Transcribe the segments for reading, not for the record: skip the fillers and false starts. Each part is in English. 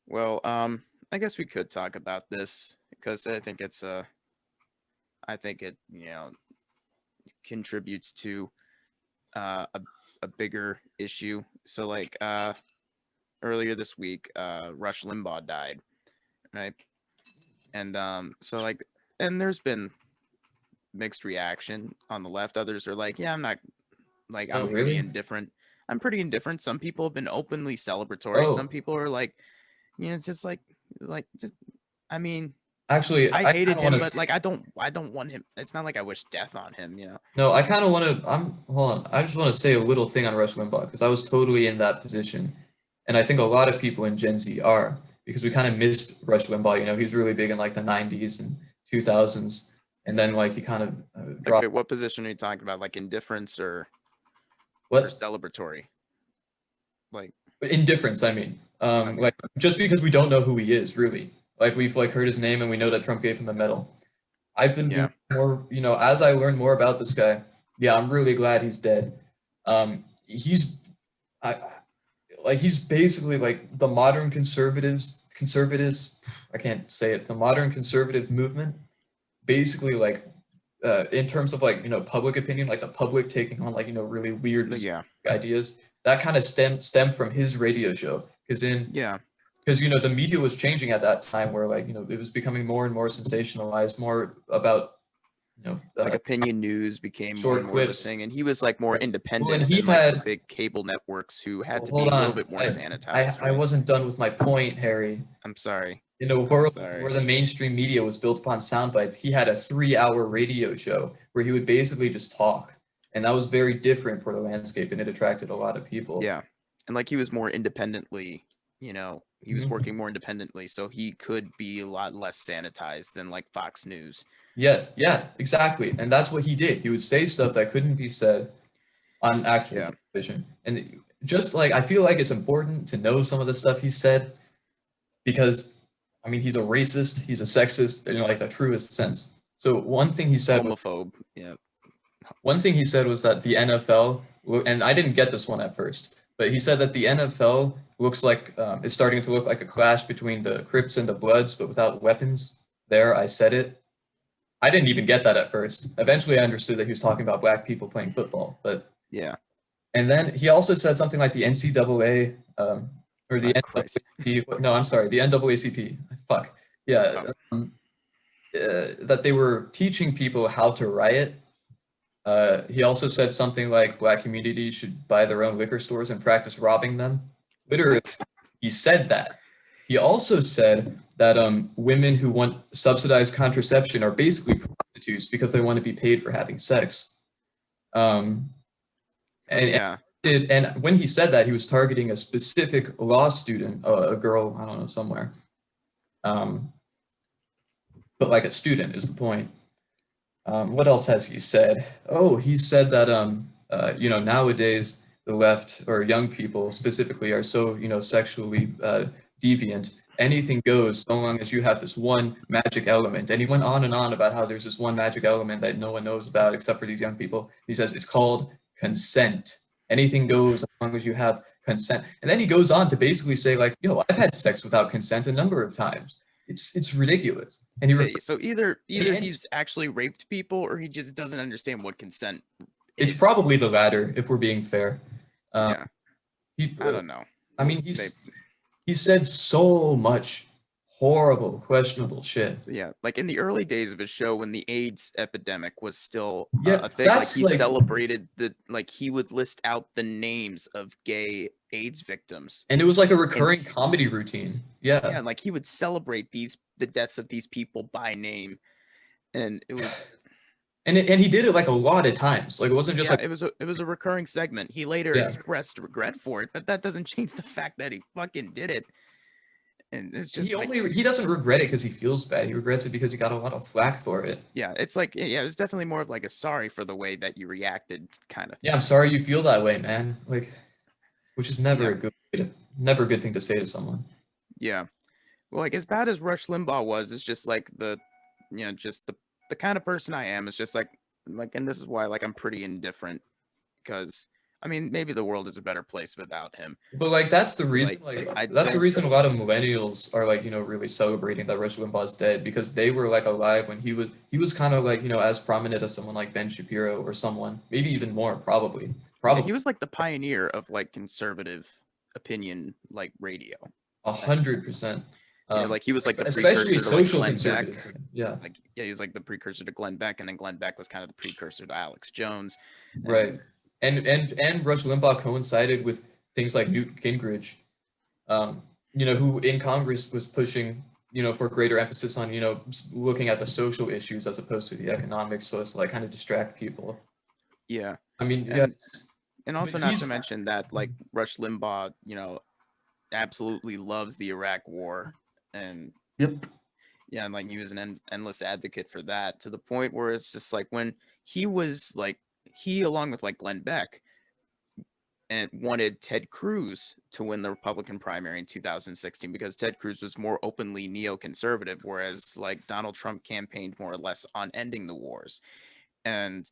Well, I guess we could talk about this because I think it, contributes to uh, a a bigger issue. So earlier this week, Rush Limbaugh died, right? And and there's been mixed reaction on the left. Others are like, yeah, I'm not like Oh, I'm pretty really? indifferent. I'm pretty indifferent. Some people have been openly celebratory. Some Oh, people are like, it's just just I mean, actually, I I kind hated of want him, but to. I don't want him. It's not like I wish death on him. No, I kind of want to. Hold on. I just want to say a little thing on Rush Limbaugh because I was totally in that position, and I think a lot of people in Gen Z are because we kind of missed Rush Limbaugh. You know, he was really big in like the '90s and 2000s, and then like he kind of Like, dropped. wait, what position are you talking about? Like indifference or What celebratory? Like, indifference? I mean, okay, like just because we don't know who he is, really. Like we've like heard his name and we know that Trump gave him a medal. I've been doing yeah, more, as I learn more about this guy. Yeah, I'm really glad he's dead. He's I like he's basically like the modern conservatives. I can't say it. The modern conservative movement, basically like in terms of like public opinion, like the public taking on like really weird yeah, ideas. That kind of stemmed from his radio show yeah. because the media was changing at that time where like it was becoming more and more sensationalized, more about you know Like uh, opinion news became more and short more of a clips. thing, and he was like more Well, and independent he than like the had. big cable networks who had Well, to be hold a little on. bit more I sanitized, I right? wasn't done with my point, Harry. I'm sorry. In a I'm world sorry. where the mainstream media was built upon sound bites, he had a 3-hour radio show where he would basically just talk. And that was very different for the landscape and it attracted a lot of people. Yeah. And like he was more independently, he was Mhm. working more independently, so he could be a lot less sanitized than like Fox News. Yes, yeah, exactly. And that's what he did. He would say stuff that couldn't be said on actual Yeah. television. And just like I feel like it's important to know some of the stuff he said because I mean he's a racist, he's a sexist, like the truest sense. So Homophobe. Yeah. one thing he said was that the NFL, and I didn't get this one at first, but he said that the NFL looks like is starting to look like a clash between the Crips and the Bloods, but without weapons. There, I said it. I didn't even get that at first. Eventually, I understood that he was talking about black people playing football. But Yeah. and then he also said something like the NCAA or the Christ. NAACP. No, I'm sorry, the NAACP. Fuck yeah, Oh, that they were teaching people how to riot. He also said something like black communities should buy their own liquor stores and practice robbing them. Literally, what? he said that. He also said that women who want subsidized contraception are basically prostitutes because they want to be paid for having sex. Um, Oh and, yeah. and when he said that, he was targeting a specific law student, a girl, I don't know, somewhere. Um, but like a student is the point. What else has he said? Oh, he said that nowadays the left or young people specifically are so sexually deviant. Anything goes so long as you have this one magic element. And he went on and on about how there's this one magic element that no one knows about except for these young people. He says it's called consent. Anything goes as long as you have consent. And then he goes on to basically say like, I've had sex without consent a number of times. It's ridiculous. And he Okay, so and he either ends he's actually raped people or he just doesn't understand what consent It's is. probably the latter, if we're being fair. Um, Yeah. he, I don't know. I Well, mean, maybe. he said so much horrible, questionable shit. Yeah, like in the early days of his show when the AIDS epidemic was still Yeah, a thing, like that's he like, celebrated like he would list out the names of gay AIDS victims. and it was like a And recurring comedy routine. Yeah, yeah, like he would celebrate the deaths of these people by name. And it was and he did it like a lot of times. Like it wasn't just yeah, like it was a recurring segment. He later yeah. expressed regret for it, but that doesn't change the fact that he fucking did it. And it's just like He doesn't regret it because he feels bad. He regrets it because he got a lot of flack for it. yeah, it's like yeah, it's definitely more of like a sorry for the way that you reacted kind of Yeah, I'm thing. sorry you feel that way, man. Like, which is Yeah. never a good thing to say to someone. Yeah. Well, like as bad as Rush Limbaugh was, it's just like just the kind of person I am. It's just like and this is why like I'm pretty indifferent because I mean, maybe the world is a better place without him. But like that's the reason, I that's the don't. reason a lot of millennials are like, really celebrating that Rush Limbaugh's dead, because they were like alive when he was kind of like, as prominent as someone like Ben Shapiro or someone, maybe even more, probably. Yeah, Probably he was like the pioneer of like conservative opinion, like radio. Like, 100%. yeah, like he was like the Especially precursor to like social Glenn Beck. conservatives. Yeah, Like, yeah, he was like the precursor to Glenn Beck, and then Glenn Beck was kind of the precursor to Alex Jones. right. And Rush Limbaugh coincided with things like Newt Gingrich, who in Congress was pushing, for greater emphasis on, looking at the social issues as opposed to the economics, so as to like kind of distract people. Yeah, I mean, yeah, and but also not to mention that like Rush Limbaugh, absolutely loves the Iraq War, and yep. yeah, and like he was an endless advocate for that, to the point where it's just like when he was like he along with like Glenn Beck and wanted Ted Cruz to win the Republican primary in 2016 because Ted Cruz was more openly neoconservative, whereas like Donald Trump campaigned more or less on ending the wars. And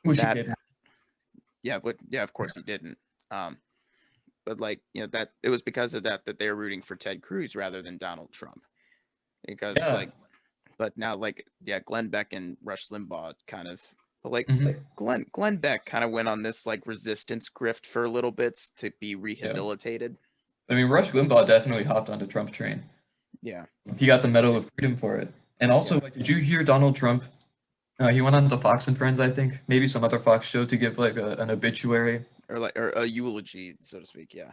Which he that, did. yeah, but yeah, of course he didn't. But like, that it was because of that they were rooting for Ted Cruz rather than Donald Trump. Because Yeah. like, but now like, yeah, Glenn Beck and Rush Limbaugh kind of, but like Mhm. Glenn Beck kind of went on this like resistance grift for a little bit to be Yeah. rehabilitated. I mean, Rush Limbaugh definitely hopped on the Trump train. Yeah. He got the Medal of Freedom for it. And also, Yeah. like, did you hear Donald Trump? He went on to Fox and Friends, I think, maybe some other Fox show, to give like an obituary. Or a eulogy, so to speak. Yeah.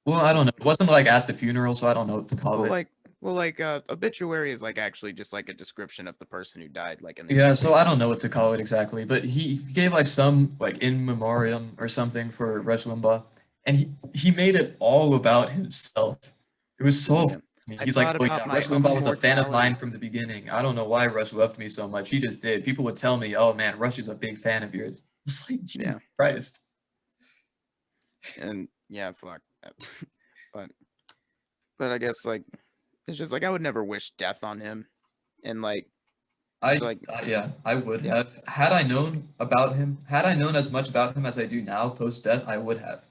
Well, I don't know. It wasn't like at the funeral, so I don't know what to call Well, it. obituary is like actually just like a description of the person who died, like in the Yeah, so I newspaper. don't know what to call it exactly, but he gave like some like in memoriam or something for Rush Limbaugh, and he made it all about himself. It was so Yeah. funny. I He's like, thought "Oh about yeah, my Rush own Limbaugh was a fan of mine mortality. from the beginning. I don't know why Rush loved me so much. He just did. People would tell me, 'Oh man, Rush is a big fan of yours.'" It's like, Jesus Yeah. Christ. And yeah, fuck. but I guess like it's just like I would never wish death on him. And like it's like Yeah, I would yeah. have. Had I known about him, had I known as much about him as I do now post death, I would have.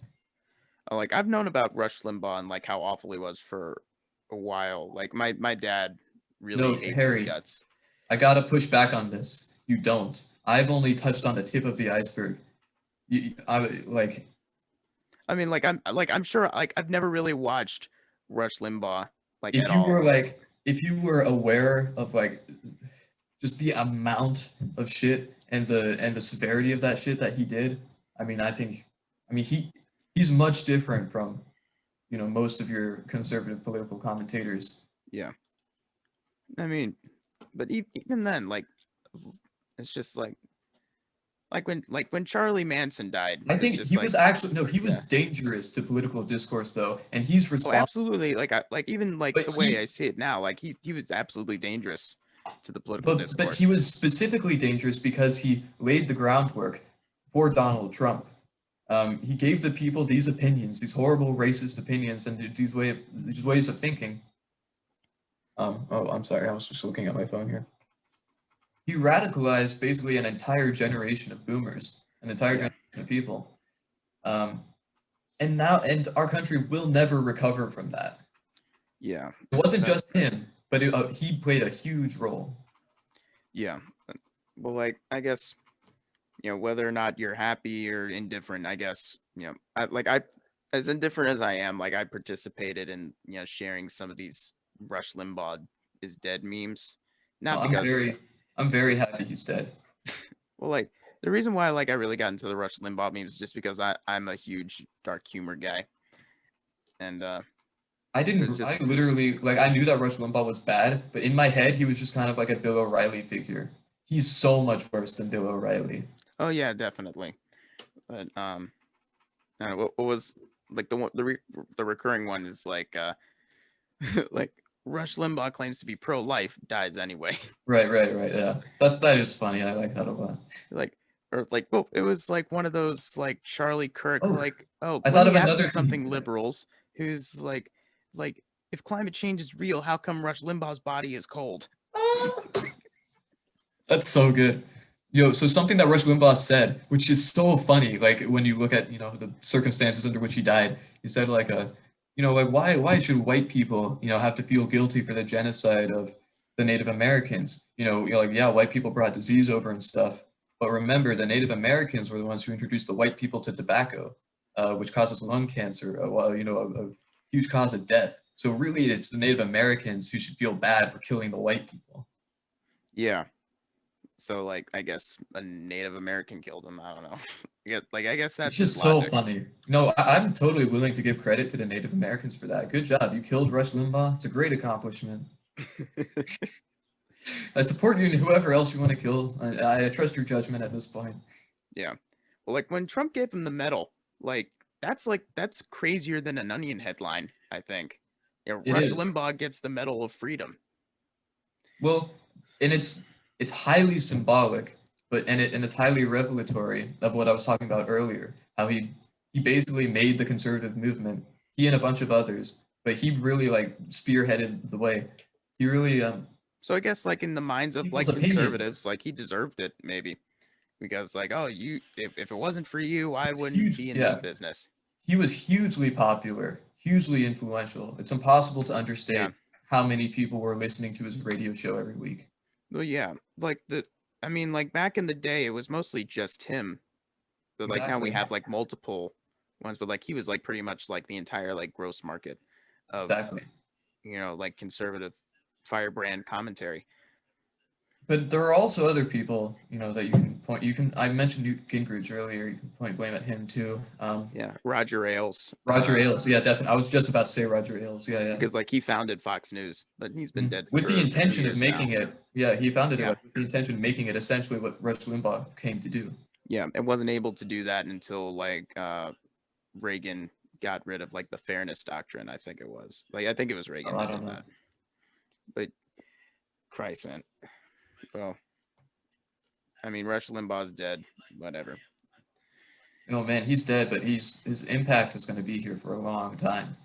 Like I've known about Rush Limbaugh and like how awful he was for a while. Like my dad really No, hates his Harry, guts. I gotta push back on this. You don't. I've only touched on the tip of the iceberg. Like, I mean, I'm sure like I've never really watched Rush Limbaugh like at if you all. were like, if you were aware of like just the amount of shit and the severity of that shit that he did, I mean, he's much different from, most of your conservative political commentators. Yeah. I mean, but even then, like it's just like when Charlie Manson died, I it's think just he was like actually no, he was yeah. dangerous to political discourse though, and he's Oh, responsible. absolutely. Like even like But the way I see it now, like he was absolutely dangerous to the political but he discourse. was specifically dangerous because he laid the groundwork for Donald Trump. He gave the people these opinions, these horrible racist opinions, and these ways of thinking. Oh, I'm sorry, I was just looking at my phone here. He radicalized basically an entire generation of boomers, an entire Yeah. generation of people. Um, and our country will never recover from that. Yeah. It wasn't That just him, but he played a huge role. yeah. Well, like I guess whether or not you're happy or indifferent, I guess I as indifferent as I am, like I participated in sharing some of these Rush Limbaugh is dead memes, not I'm because very happy he's dead. well like the reason why like I really got into the Rush Limbaugh memes is just because I'm a huge dark humor guy, and it was I just literally, like, I knew that Rush Limbaugh was bad, but in my head, he was just kind of like a Bill O'Reilly figure. He's so much worse than Bill O'Reilly. oh yeah, definitely. But I don't know, what was like the recurring one is like like Rush Limbaugh claims to be pro-life, dies anyway. Right, right, right. Yeah, that is funny. I like that a lot. Like or like well, it was like one of those like Charlie Kirk Oh, like, oh, I let thought me of ask you another thing he something, said. liberals, who's like if climate change is real, how come Rush Limbaugh's body is cold? That's so good. Yo, so something that Rush Limbaugh said, which is so funny, like when you look at, the circumstances under which he died, he said like like why should white people, have to feel guilty for the genocide of the Native Americans? Like yeah, white people brought disease over and stuff, but remember the Native Americans were the ones who introduced the white people to tobacco, which causes lung cancer, a huge cause of death. So really, it's the Native Americans who should feel bad for killing the white people. Yeah. So like I guess a Native American killed him. I don't know. I guess It's that's his just so logic. funny. No, I'm totally willing to give credit to the Native Americans for that. Good job. You killed Rush Limbaugh. It's a great accomplishment. I support you and whoever else you want to kill. I trust your judgment at this point. Yeah. Well, like when Trump gave him the medal, that's crazier than an Onion headline, I think. Yeah, It Rush is. Limbaugh gets the Medal of Freedom. Well, and it's highly symbolic, and it's highly revelatory of what I was talking about earlier. How he basically made the conservative movement. He and a bunch of others, but he really like spearheaded the way. He really So I guess like in the minds of people's like opinions. conservatives, like he deserved it maybe because like oh you if it wasn't for you, I wouldn't Huge, be in this yeah. business. He was hugely popular, hugely influential. It's impossible to Yeah. understate how many people were listening to his radio show every week. Well, yeah. I mean like back in the day it was mostly just him. But like now we Exactly. have like multiple ones, but like he was like pretty much like the entire like gross market of Exactly. like conservative firebrand commentary. But there are also other people, that you can point. I mentioned Newt Gingrich earlier. You can point blame at him too. Yeah, Roger Ailes, Roger Ailes. Yeah, definitely. I was just about to say Roger Ailes. Yeah, yeah. because like he founded Fox News, but he's been dead With the for a few intention of years now. making it, yeah, he founded it Yeah, with the intention of making it essentially what Rush Limbaugh came to do. yeah, and wasn't able to do that until like Reagan got rid of like the fairness doctrine. I think it was like I think it was Oh, Reagan I who don't did know. that. But Christ, man. Well, I mean, Rush Limbaugh's dead. Whatever. Oh man, he's dead, but his impact is going to be here for a long time.